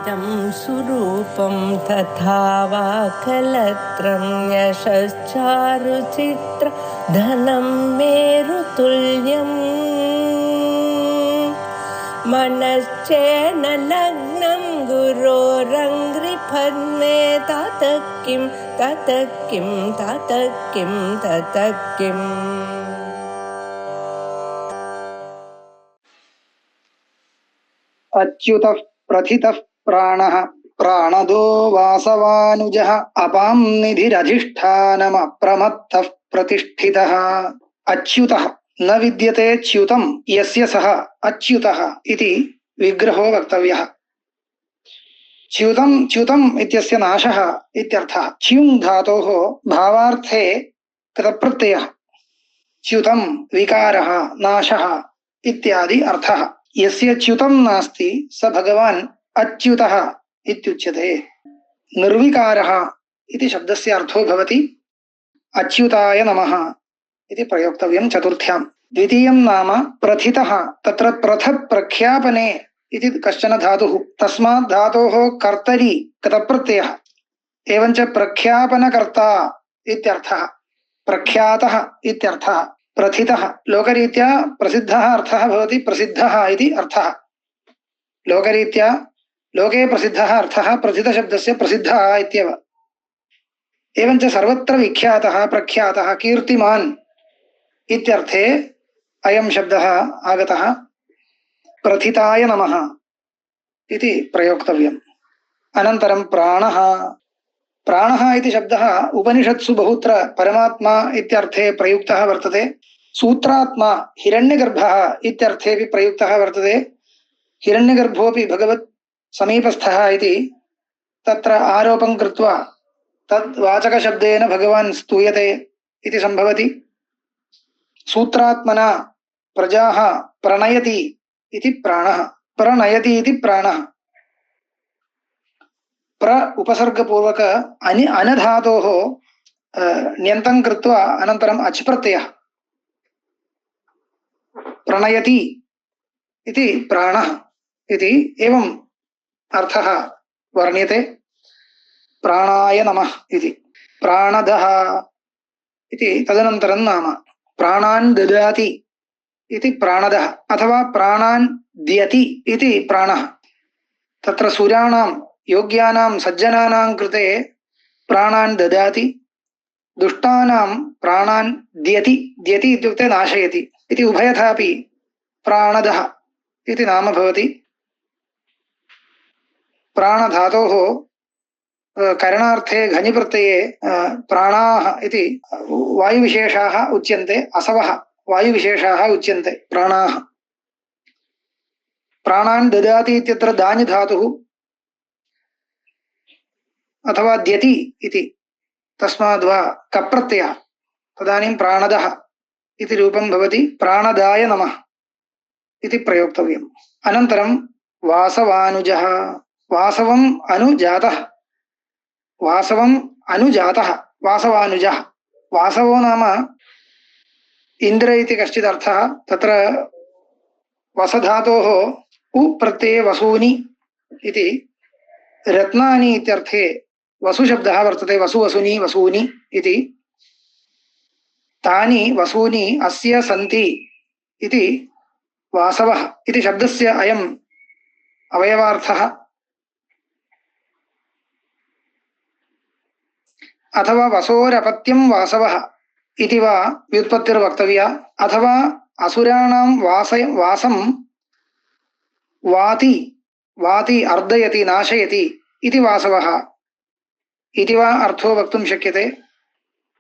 इदं सुरूपं तथा वा कलत्रं यशश्चारुचित्र धनं मेरुतुल्यम् मनश्चेन लग्नं गुरोरङ्घ्रिपद्मे ततः किं ततः किं ततः किं ततः किम्। अच्युतः प्रथितः प्राणः प्राणदो वासवानुजः अपां निधिरधिष्ठानमप्रमत्तः प्रतिष्ठितः। अच्युतः न विद्यते च्युतं यस्य सः अच्युतः इति विग्रहो वक्तव्यः। च्युतं च्युतम् इत्यस्य नाशः इत्यर्थः। च्युं धातोः भावार्थे कृतप्रत्ययः। च्युतं विकारः नाशः इत्यादि अर्थः। यस्य च्युतं नास्ति स भगवान् अच्युतः इत्युच्यते। निर्विकारः इति शब्दस्य अर्थो भवति अच्युताय नमः इति प्रयोक्तव्यं चतुर्थ्यां। द्वितीयं नाम प्रथितः। तत्र प्रथ प्रख्यापने इति कश्चन धातुः, तस्मात् धातोः कर्तरि कृतप्रत्ययः। एवञ्च प्रख्यापनकर्ता इत्यर्थः, प्रख्यातः इत्यर्थः। प्रथितः लोकरीत्या प्रसिद्धः अर्थः भवति प्रसिद्धः इति अर्थः। लोकरीत्या लोके प्रसिद्धः अर्थः प्रथितशब्दस्य प्रसिद्धः इत्येव। एवञ्च सर्वत्र विख्यातः प्रख्यातः कीर्तिमान् इत्यर्थे अयं शब्दः आगतः। प्रथिताय नमः इति प्रयोक्तव्यम्। अनन्तरं प्राणः। प्राणः इति शब्दः उपनिषत्सु बहुत्र परमात्मा इत्यर्थे प्रयुक्तः वर्तते। सूत्रात्मा हिरण्यगर्भः इत्यर्थेपि प्रयुक्तः वर्तते। हिरण्यगर्भोऽपि भगवत् समीपस्थः इति तत्र आरोपं कृत्वा तद् वाचकशब्देन भगवान् स्तूयते इति सम्भवति। सूत्रात्मना प्रजाः प्रणयति इति प्राणः। प्रणयति इति प्राणः। प्र उपसर्गपूर्वक अनधातोः ण्यन्तं कृत्वा अनन्तरम् अच् प्रत्ययः। प्रणयति इति प्राणः इति एवम् अर्थः वर्ण्यते। प्राणाय नमः इति। प्राणदः इति तदनन्तरं नाम। प्राणान् ददाति इति प्राणदः अथवा प्राणान् द्यति इति प्राणः। तत्र सुराणां योग्यानां सज्जनानां कृते प्राणान् ददाति, दुष्टानां प्राणान् द्यति। द्यति इत्युक्ते नाशयति इति उभयथापि प्राणदः इति नाम भवति। प्राणधातोः करणार्थे घञि प्रत्यये प्राणाः इति वायुविशेषाः उच्यन्ते। असवः वायुविशेषाः उच्यन्ते प्राणाः। प्राणान् ददाति इत्यत्र दानि धातुः अथवा द्यति इति, तस्माद्वा कप्रत्ययः, तदानीं प्राणदः इति रूपं भवति। प्राणदाय नमः इति प्रयोक्तव्यम्। अनन्तरं वासवानुजः। वासवम् अनुजातः। वासवम् अनुजातः वासवानुजः। वासवो नाम इन्द्र इति कश्चित् अर्थः। तत्र वसधातोः उ प्रत्यये वसूनि इति रत्नानि इत्यर्थे वसुशब्दः वर्तते। वसुवसुनि वसूनि इति। तानि वसूनि अस्य सन्ति इति वासवः इति शब्दस्य अयम् अवयवार्थः। अथवा वसोरपत्यं वासवः इति वा व्युत्पत्तिर्वक्तव्या। अथवा असुराणां वासं वाति वाति अर्दयति नाशयति इति वासवः इति वा अर्थो वक्तुं शक्यते।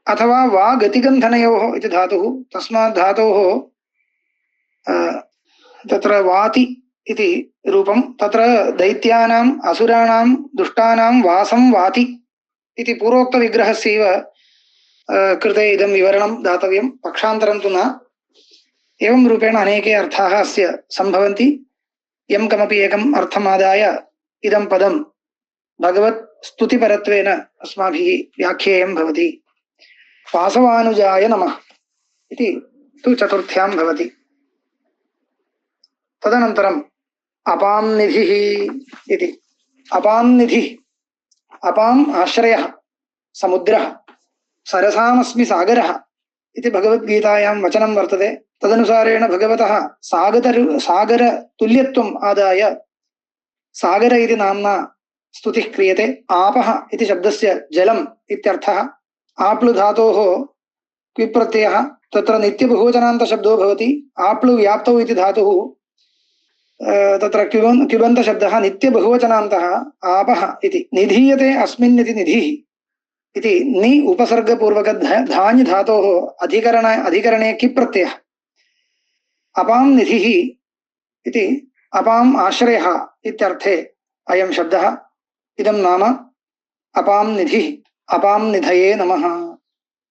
अथवा वा गतिगन्धनयोः इति धातुः, तस्मात् धातोः तत्र वाति इति रूपं। तत्र दैत्यानाम् असुराणां दुष्टानां वासं वाति इति पूर्वोक्तविग्रहस्यैव कृते इदं विवरणं दातव्यं, पक्षान्तरं तु न। एवं रूपेण अनेके अर्थाः अस्य सम्भवन्ति। यं कमपि एकम् अर्थमादाय इदं पदं भगवत् स्तुतिपरत्वेन अस्माभिः व्याख्येयं भवति। वासवानुजाय नमः इति तु चतुर्थ्यां भवति। तदनन्तरम् अपां निधिः इति। अपांनिधि अपाम् आश्रयः समुद्रः सरसामस्मि सागरः इति भगवद्गीतायां वचनं वर्तते। तदनुसारेण भगवतः सागर तुल्यत्वम् आदाय सागर इति नाम्ना स्तुतिः क्रियते। आपः इति शब्दस्य जलम् इत्यर्थः। आप्लु धातोः क्विप् प्रत्ययः तत्र नित्यबहुवचनान्त शब्दो भवति। आप्लु व्याप्तौ इति धातुः तत्र क्युबन्त शब्दः नित्यबहुवचनान्तः आपः इति। निधीयते अस्मिन् इति निधिः इति नि उपसर्गपूर्वक धान्य धातोः अधिकरणे किप् प्रत्ययः। अपां निधिः इति अपाम् आश्रयः इत्यर्थे अयं शब्दः। इदं नाम अपां निधिः अपां निधये नमः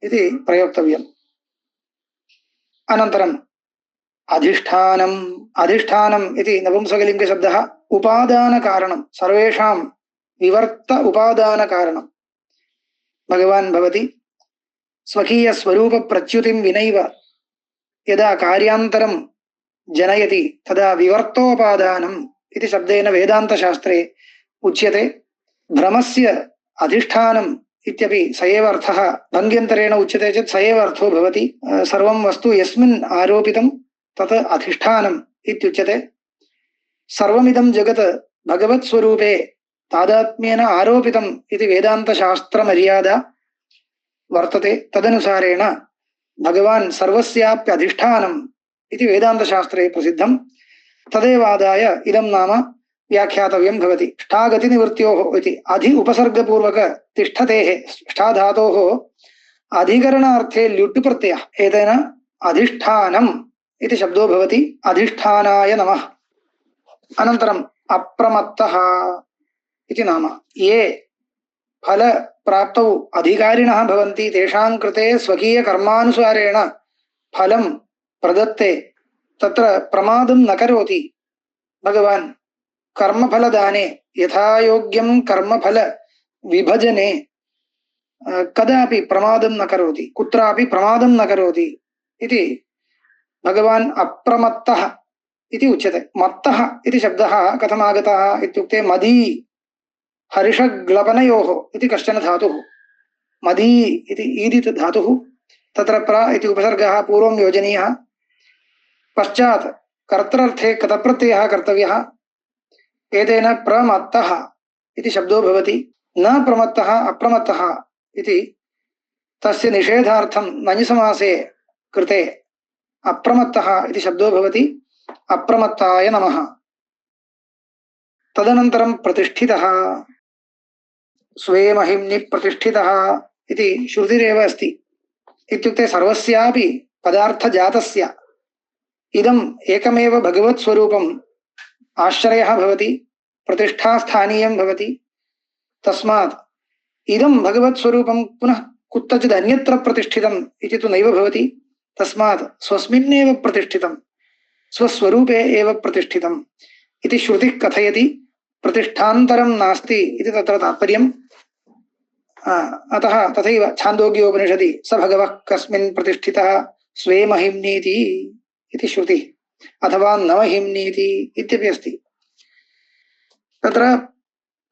इति प्रयोक्तव्यम्। अनन्तरम् अधिष्ठानम् अधिष्ठानम् इति नपुंसकलिङ्गशब्दः उपादानकारणं सर्वेषां विवर्त उपादानकारणं भगवान् भवति। स्वकीयस्वरूपप्रच्युतिं विनैव यदा कार्यान्तरं जनयति तदा विवर्तोपादानम् इति शब्देन वेदान्तशास्त्रे उच्यते। भ्रमस्य अधिष्ठानम् इत्यपि स एव अर्थः भङ्ग्यन्तरेण उच्यते चेत् स एव अर्थो भवति। सर्वं वस्तु यस्मिन् आरोपितं तत् अधिष्ठानम् इत्युच्यते। सर्वमिदं जगत् भगवत्स्वरूपे तादात्म्येन आरोपितम् इति वेदान्तशास्त्रमर्यादा वर्तते। तदनुसारेण भगवान् सर्वस्याप्यधिष्ठानम् इति वेदान्तशास्त्रे प्रसिद्धम्। तदेवादाय इदं नाम व्याख्यातव्यं भवति। ष्ठागतिनिवृत्त्योः इति अधि उपसर्गपूर्वक तिष्ठतेः ष्ठाधातोः अधिकरणार्थे ल्युट् प्रत्ययः एतेन अधिष्ठानम् इति शब्दो भवति। अधिष्ठानाय नमः। अनन्तरम् अप्रमत्तः इति नाम ये फल प्राप्तौ अधिकारिणः भवन्ति तेषां कृते स्वकीय कर्मानुसारेण फलं प्रदत्ते तत्र प्रमादं न करोति भगवान्। कर्मफलदाने यथायोग्यं कर्मफल विभजने कदापि प्रमादं न करोति, कुत्रापि प्रमादं न करोति इति भगवान् अप्रमत्तः इति उच्यते। मत्तः इति शब्दः कथमागतः इत्युक्ते मदी हर्षग्लपनयोः इति कश्चन धातुः। मदी इति ईदित् धातुः। तत्र प्र इति उपसर्गः पूर्वं योजनीयः। पश्चात् कर्तृर्थे कतप्रत्ययः कर्तव्यः। एतेन प्रमत्तः इति शब्दो भवति। न प्रमत्तः अप्रमत्तः इति तस्य निषेधार्थं नञ्समासे कृते अप्रमत्तः इति शब्दो भवति। अप्रमत्ताय नमः। तदनन्तरं प्रतिष्ठितः स्वे महिम्नि प्रतिष्ठितः इति श्रुतिरेव अस्ति। इत्युक्ते सर्वस्यापि पदार्थजातस्य इदम् एकमेव भगवत्स्वरूपम् आश्रयः भवति, प्रतिष्ठास्थानीयं भवति। तस्मात् इदं भगवत्स्वरूपं पुनः कुत्रचित् अन्यत्र प्रतिष्ठितम् इति तु नैव भवति। तस्मात् स्वस्मिन्नेव प्रतिष्ठितं, स्वस्वरूपे एव प्रतिष्ठितम् इति श्रुतिः कथयति। प्रतिष्ठान्तरं नास्ति इति तत्र तात्पर्यम्। अतः तथैव छान्दोग्योपनिषदि स भगवः कस्मिन् प्रतिष्ठितः स्वे महिम्नीति इति श्रुतिः अथवा न महिम्नीति इत्यपि अस्ति। तत्र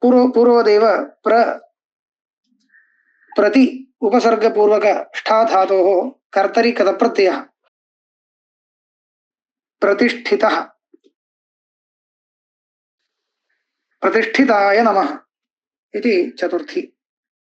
पूर्वदेव प्रति उपसर्गपूर्वक ष्ठाधातोः कर्तरि कतप्रत्ययः प्रतिष्ठितः प्रतिष्ठिताय नमः इति चतुर्थी।